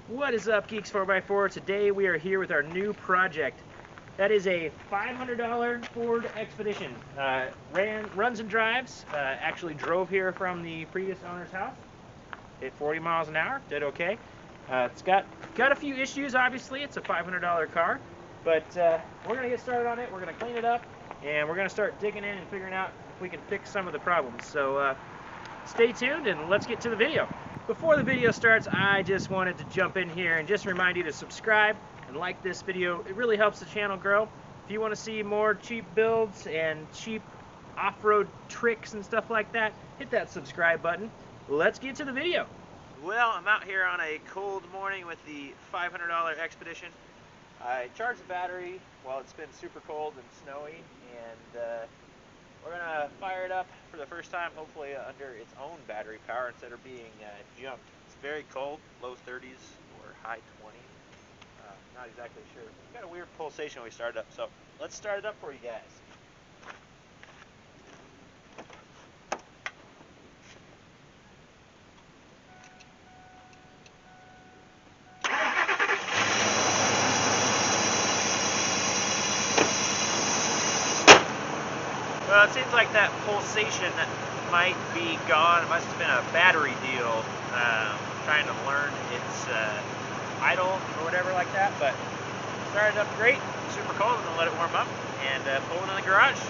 What is up, Geeks 4x4? Today we are here with our new project. That is a $500 Ford Expedition. Runs and drives. Actually drove here from the previous owner's house. Hit 40 miles an hour. Did okay. It's got a few issues. Obviously, it's a $500 car, but we're gonna get started on it. We're gonna clean it up, and we're gonna start digging in and figuring out if we can fix some of the problems. So stay tuned and let's get to the video. Before the video starts, I just wanted to jump in here and just remind you to subscribe and like this video. It really helps the channel grow. If you want to see more cheap builds and cheap off-road tricks and stuff like that, hit that subscribe button. Let's get to the video. Well, I'm out here on a cold morning with the $500 Expedition. I charged the battery while it's been super cold and snowy, and we're going to fire it up for the first time, hopefully under its own battery power instead of being jumped. It's very cold, low 30s or high 20s. Not exactly sure. It's got a weird pulsation when we started up, so let's start it up for you guys. Well, it seems like that pulsation might be gone. It must have been a battery deal, trying to learn its idle or whatever like that. But started up great, super cold. I'm gonna let it warm up and pull it in the garage.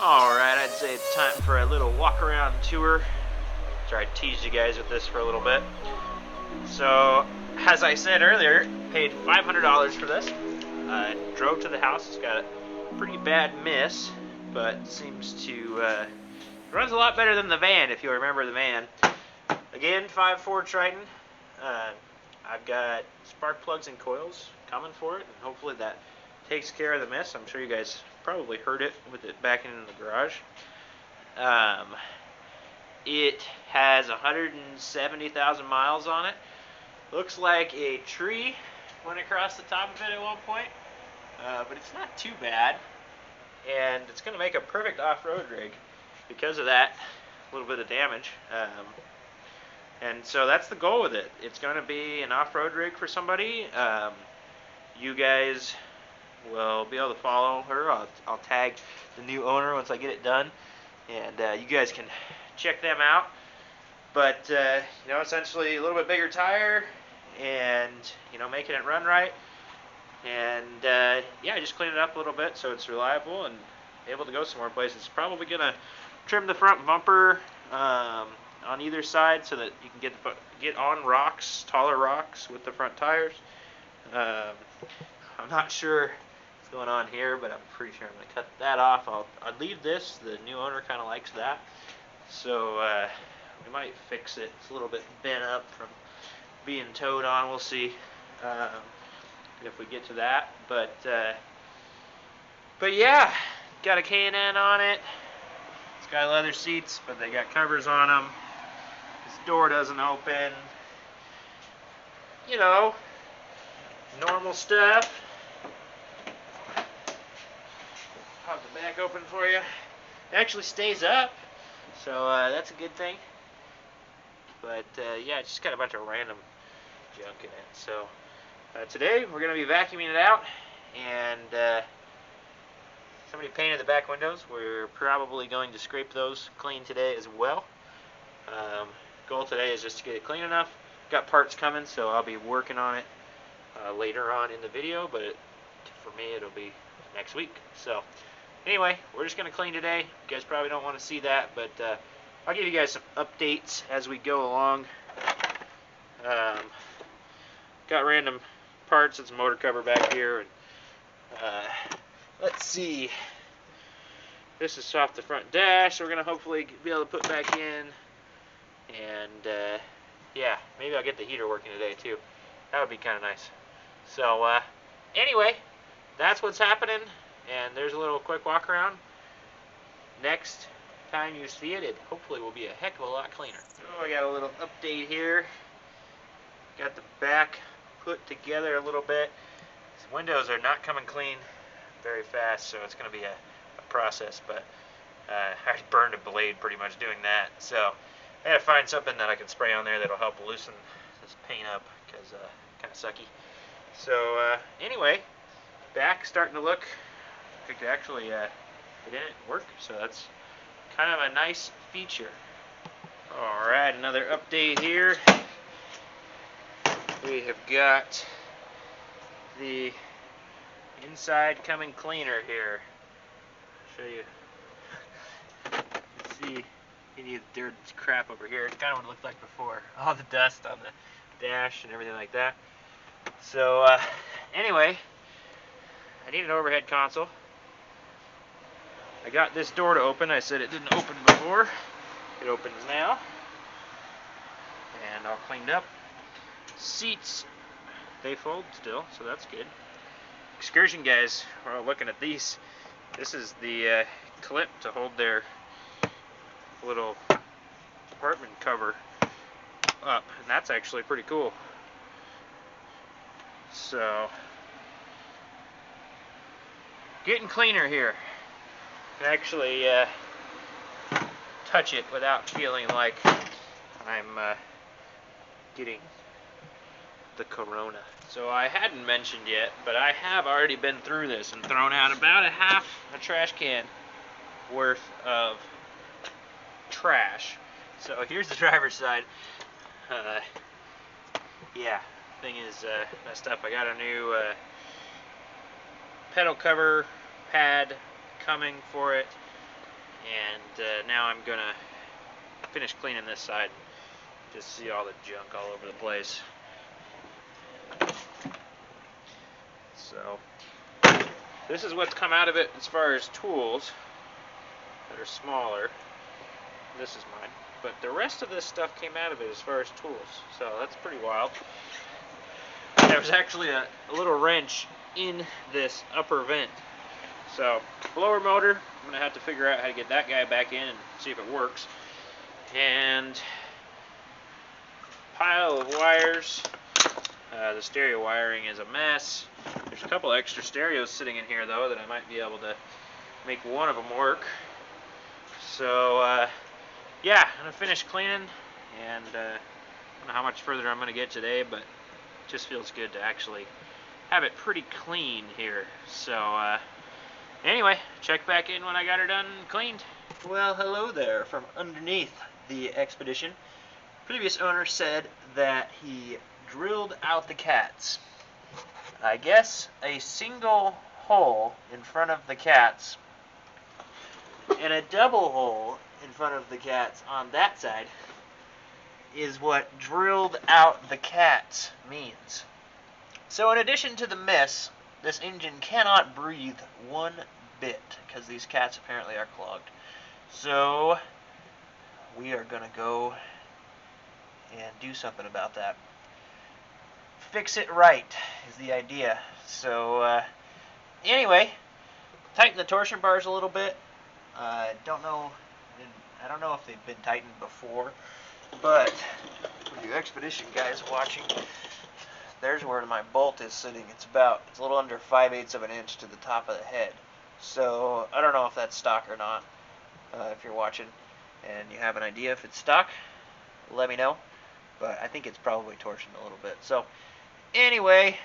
Alright, I'd say it's time for a little walk around tour. Sorry, I teased you guys with this for a little bit. So, as I said earlier, paid $500 for this. Drove to the house. It's got a pretty bad miss, but seems to runs a lot better than the van, if you remember the van. Again, 5.4 Triton. I've got spark plugs and coils coming for it, and hopefully that takes care of the miss. I'm sure you guys probably heard it with it backing in the garage. It has 170,000 miles on it. Looks like a tree went across the top of it at one point, but it's not too bad, and it's going to make a perfect off-road rig because of that little bit of damage. And so that's the goal with it. It's going to be an off-road rig for somebody. You guys will be able to follow her. I'll tag the new owner once I get it done, and you guys can check them out. But you know, essentially a little bit bigger tire, and you know, making it run right, and yeah, just clean it up a little bit so it's reliable and able to go some more places. Probably gonna trim the front bumper on either side so that you can get on rocks, taller rocks with the front tires. I'm not sure what's going on here, but I'm pretty sure I'm going to cut that off. I'll leave this. The new owner kind of likes that. So we might fix it. It's a little bit bent up from being towed on. We'll see if we get to that. But yeah, got a K&N on it. It's got leather seats, but they got covers on them. This door doesn't open. You know, normal stuff. Pop the back open for you. It actually stays up, so that's a good thing. but yeah, it's just got a bunch of random junk in it. So today we're going to be vacuuming it out, and somebody painted the back windows. We're probably going to scrape those clean today as well. Goal today is just to get it clean enough. Got parts coming, so I'll be working on it later on in the video, but for me it'll be next week. So anyway, we're just going to clean today. You guys probably don't want to see that, but I'll give you guys some updates as we go along. Got random parts. It's a motor cover back here, and let's see. This is off the front dash, so we're going to hopefully be able to put back in. And yeah, maybe I'll get the heater working today too. That would be kind of nice. So anyway, that's what's happening, and there's a little quick walk around. Next time you see it, it hopefully will be a heck of a lot cleaner. Oh, I got a little update here. Got the back put together a little bit. These windows are not coming clean very fast, so it's going to be a process, but I already burned a blade pretty much doing that, so I gotta find something that I can spray on there that'll help loosen this paint up, because kind of sucky. So anyway, back starting to look like to actually get in it and work, so that's kind of a nice feature. Alright, another update here. We have got the inside coming cleaner here. Show you. Let's see any of the dirt and crap over here. It's kind of what it looked like before. All the dust on the dash and everything like that. So anyway, I need an overhead console. I got this door to open. I said it didn't open before. It opens now. And all cleaned up. Seats, they fold still, so that's good. Excursion guys are all looking at these. This is the clip to hold their little apartment cover up, and that's actually pretty cool. So, getting cleaner here. I can actually touch it without feeling like I'm getting the corona. So I hadn't mentioned yet, but I have already been through this and thrown out about a trash can worth of trash. So here's the driver's side. Yeah, thing is messed up. I got a new pedal cover pad coming for it, and now I'm gonna finish cleaning this side. Just see all the junk all over the place. So this is what's come out of it as far as tools that are smaller. This is mine, but the rest of this stuff came out of it as far as tools, so that's pretty wild. There was actually a little wrench in this upper vent. So blower motor, I'm gonna have to figure out how to get that guy back in and see if it works. And pile of wires. The stereo wiring is a mess. There's a couple extra stereos sitting in here though that I might be able to make one of them work. So yeah, I'm gonna finish cleaning, and I don't know how much further I'm gonna get today, but it just feels good to actually have it pretty clean here. So anyway, check back in when I got her done and cleaned. Well, hello there from underneath the Expedition. Previous owner said that he drilled out the cats. I guess a single hole in front of the cats and a double hole in front of the cats on that side is what drilled out the cats means. So in addition to the mess, this engine cannot breathe one bit because these cats apparently are clogged. So we are gonna go and do something about that. Fix it right is the idea. So anyway, tighten the torsion bars a little bit. I don't know if they've been tightened before, but for you Expedition guys watching, there's where my bolt is sitting. It's a little under 5/8 of an inch to the top of the head. So I don't know if that's stock or not. If you're watching and you have an idea if it's stock, let me know. but I think it's probably torsioned a little bit. So anyway,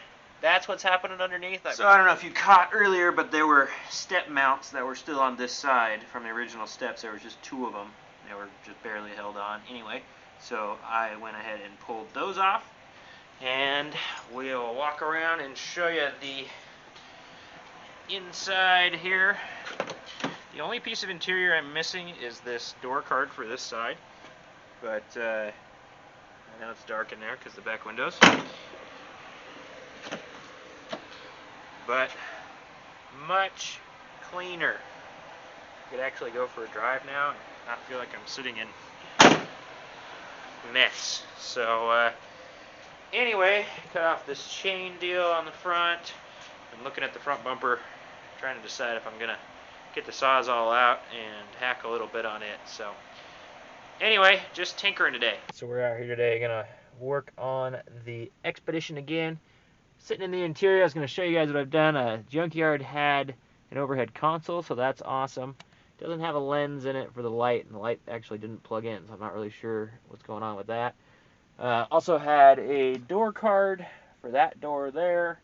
that's what's happening underneath. So I don't know if you caught earlier, but there were step mounts that were still on this side from the original steps. There was just 2 of them. They were just barely held on. Anyway, so I went ahead and pulled those off, and we'll walk around and show you the inside here. The only piece of interior I'm missing is this door card for this side, but I know it's dark in there because the back windows. But much cleaner. I could actually go for a drive now and not feel like I'm sitting in mess. So anyway, cut off this chain deal on the front. I'm looking at the front bumper, trying to decide if I'm gonna get the Sawzall out and hack a little bit on it. So anyway, just tinkering today. So we're out here today gonna work on the Expedition again. Sitting in the interior, I was going to show you guys what I've done. Junkyard had an overhead console, so that's awesome. Doesn't have a lens in it for the light, and the light actually didn't plug in, so I'm not really sure what's going on with that. Also had a door card for that door there,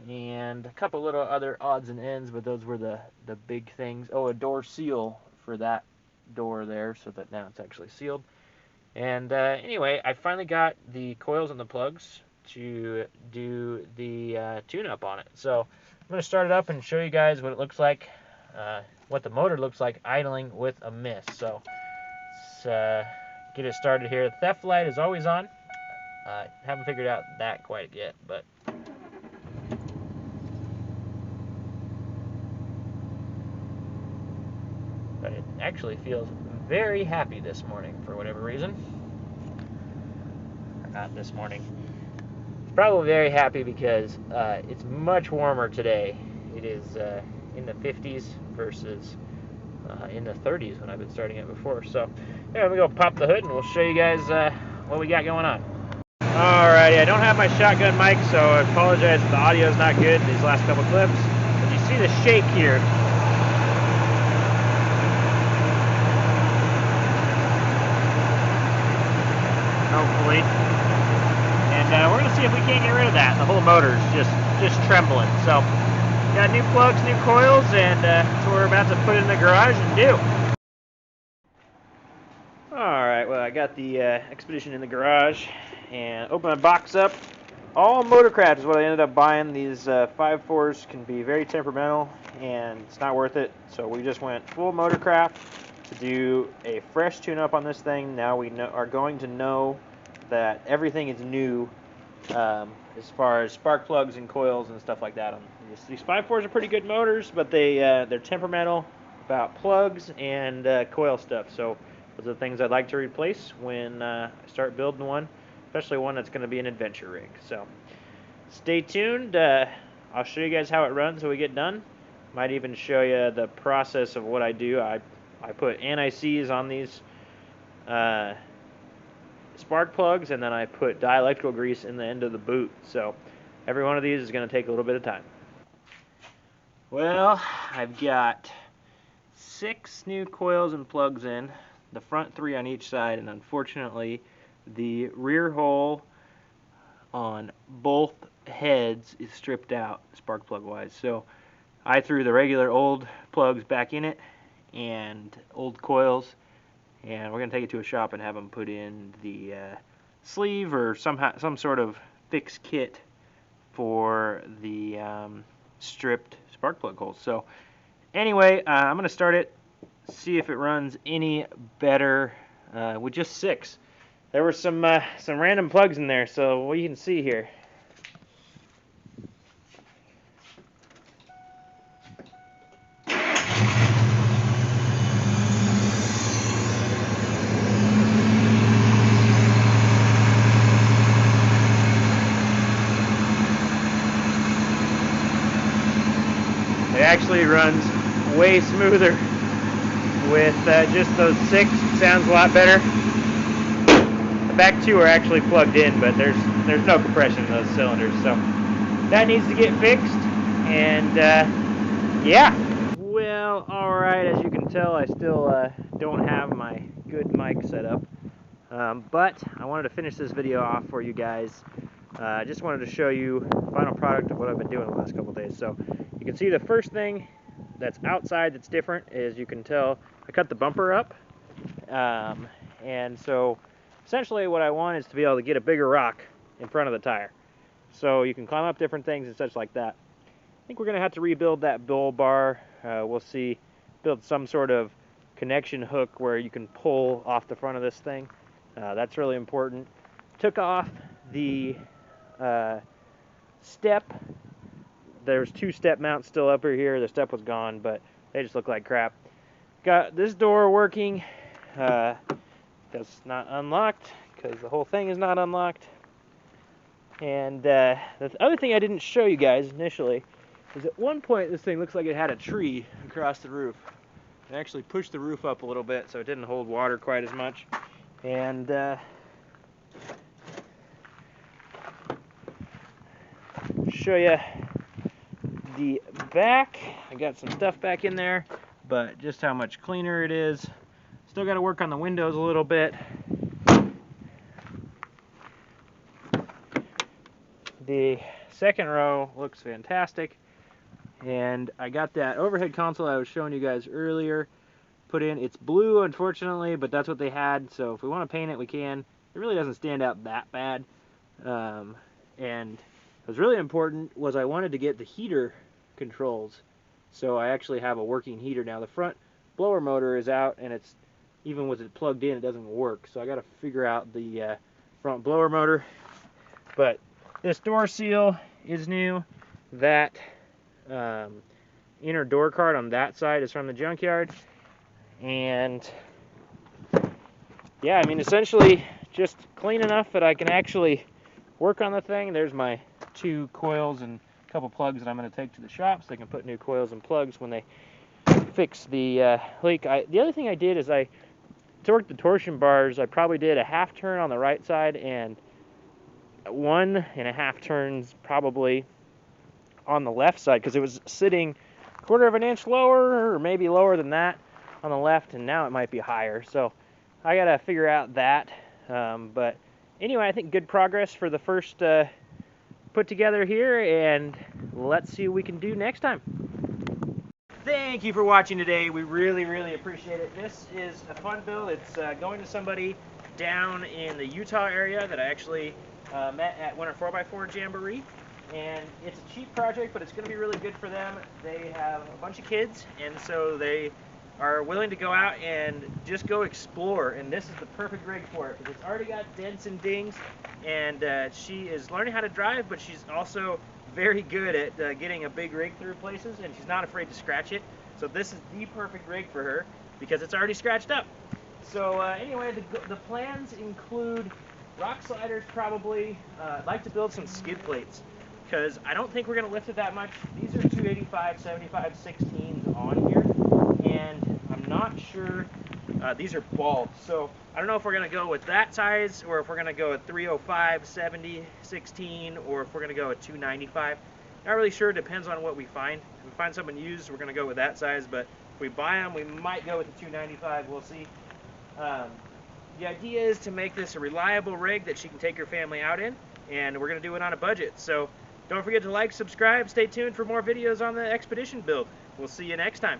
and a couple little other odds and ends, but those were the big things. Oh, a door seal for that door there, so that now it's actually sealed. And anyway, I finally got the coils and the plugs to do the tune-up on it. So I'm going to start it up and show you guys what it looks like, what the motor looks like idling with a mist. So let's get it started here. The theft light is always on. Haven't figured out that quite yet, but it actually feels very happy this morning for whatever reason. Or not this morning. Probably very happy because it's much warmer today. It is in the 50s versus in the 30s when I've been starting it before. So yeah, we go pop the hood and we'll show you guys what we got going on. Alrighty, I don't have my shotgun mic, so I apologize if the audio is not good in these last couple clips. But you see the shake here. Hopefully. And we're going to see if we can't get rid of that. The whole motor's just trembling. So, got new plugs, new coils, and that's what we're about to put in the garage and do. Alright, well, I got the Expedition in the garage, and open my box up. All Motorcraft is what I ended up buying. These 5.4s can be very temperamental, and it's not worth it. So we just went full Motorcraft to do a fresh tune-up on this thing. Now we are going to know that everything is new as far as spark plugs and coils and stuff like that. These 5.4s are pretty good motors, but they're temperamental about plugs and coil stuff. So those are the things I'd like to replace when I start building one, especially one that's going to be an adventure rig. So stay tuned. I'll show you guys how it runs when we get done. Might even show you the process of what I do. I put anti-seize on these spark plugs, and then I put dielectrical grease in the end of the boot. So every one of these is going to take a little bit of time. Well, I've got 6 new coils and plugs in, the front 3 on each side, and unfortunately the rear hole on both heads is stripped out spark plug wise. So I threw the regular old plugs back in it and old coils, and we're going to take it to a shop and have them put in the sleeve or some sort of fixed kit for the stripped spark plug holes. So anyway, I'm going to start it, see if it runs any better with just 6. There were some random plugs in there, so what you can see here. It actually runs way smoother with just those 6. It sounds a lot better. The back 2 are actually plugged in, but there's no compression in those cylinders, so that needs to get fixed. And yeah. Well, alright, as you can tell, I still don't have my good mic set up. But I wanted to finish this video off for you guys. I just wanted to show you the final product of what I've been doing the last couple of days. So you can see the first thing that's outside that's different is, you can tell I cut the bumper up. And so essentially what I want is to be able to get a bigger rock in front of the tire. So you can climb up different things and such like that. I think we're going to have to rebuild that bull bar. We'll see, build some sort of connection hook where you can pull off the front of this thing. That's really important. Took off the step. There's 2 step mounts still up here. The step was gone, but they just look like crap. Got this door working. That's not unlocked because the whole thing is not unlocked. And the other thing I didn't show you guys initially is, at one point this thing looks like it had a tree across the roof. I actually pushed the roof up a little bit so it didn't hold water quite as much. And show you the back. I got some stuff back in there, but just how much cleaner it is. Still got to work on the windows a little bit. The second row looks fantastic, and I got that overhead console I was showing you guys earlier put in. It's blue, unfortunately, but that's what they had, so if we want to paint it, we can. It really doesn't stand out that bad. And what was really important was I wanted to get the heater controls, so I actually have a working heater now. The front blower motor is out, and it's, even with it plugged in, it doesn't work, so I got to figure out the front blower motor. But this door seal is new. That inner door card on that side is from the junkyard. And yeah, I mean, essentially just clean enough that I can actually work on the thing. There's my 2 coils and a couple plugs that I'm going to take to the shop so they can put new coils and plugs when they fix the leak. The other thing I did is I torqued the torsion bars. I probably did a half turn on the right side and 1.5 turns probably on the left side, because it was sitting 1/4 of an inch lower, or maybe lower than that on the left, and now it might be higher. So I gotta figure out that. But anyway, I think good progress for the first put together here, and let's see what we can do next time. Thank you for watching today. We really appreciate it. This is a fun build. It's going to somebody down in the Utah area that I actually met at Winter 4x4 Jamboree, and it's a cheap project, but it's going to be really good for them. They have a bunch of kids, and so they are willing to go out and just go explore, and this is the perfect rig for it, because it's already got dents and dings, and she is learning how to drive, but she's also very good at getting a big rig through places, and she's not afraid to scratch it. So this is the perfect rig for her because it's already scratched up. So anyway, the plans include rock sliders probably. I'd like to build some skid plates because I don't think we're going to lift it that much. These are 285, 75, 16s on here, and I'm not sure. These are bald, so I don't know if we're going to go with that size, or if we're going to go with 305, 70, 16, or if we're going to go with 295. Not really sure. It depends on what we find. If we find someone used, we're going to go with that size, but if we buy them, we might go with the 295. We'll see. The idea is to make this a reliable rig that she can take her family out in, and we're going to do it on a budget. So don't forget to like, subscribe, stay tuned for more videos on the Expedition build. We'll see you next time.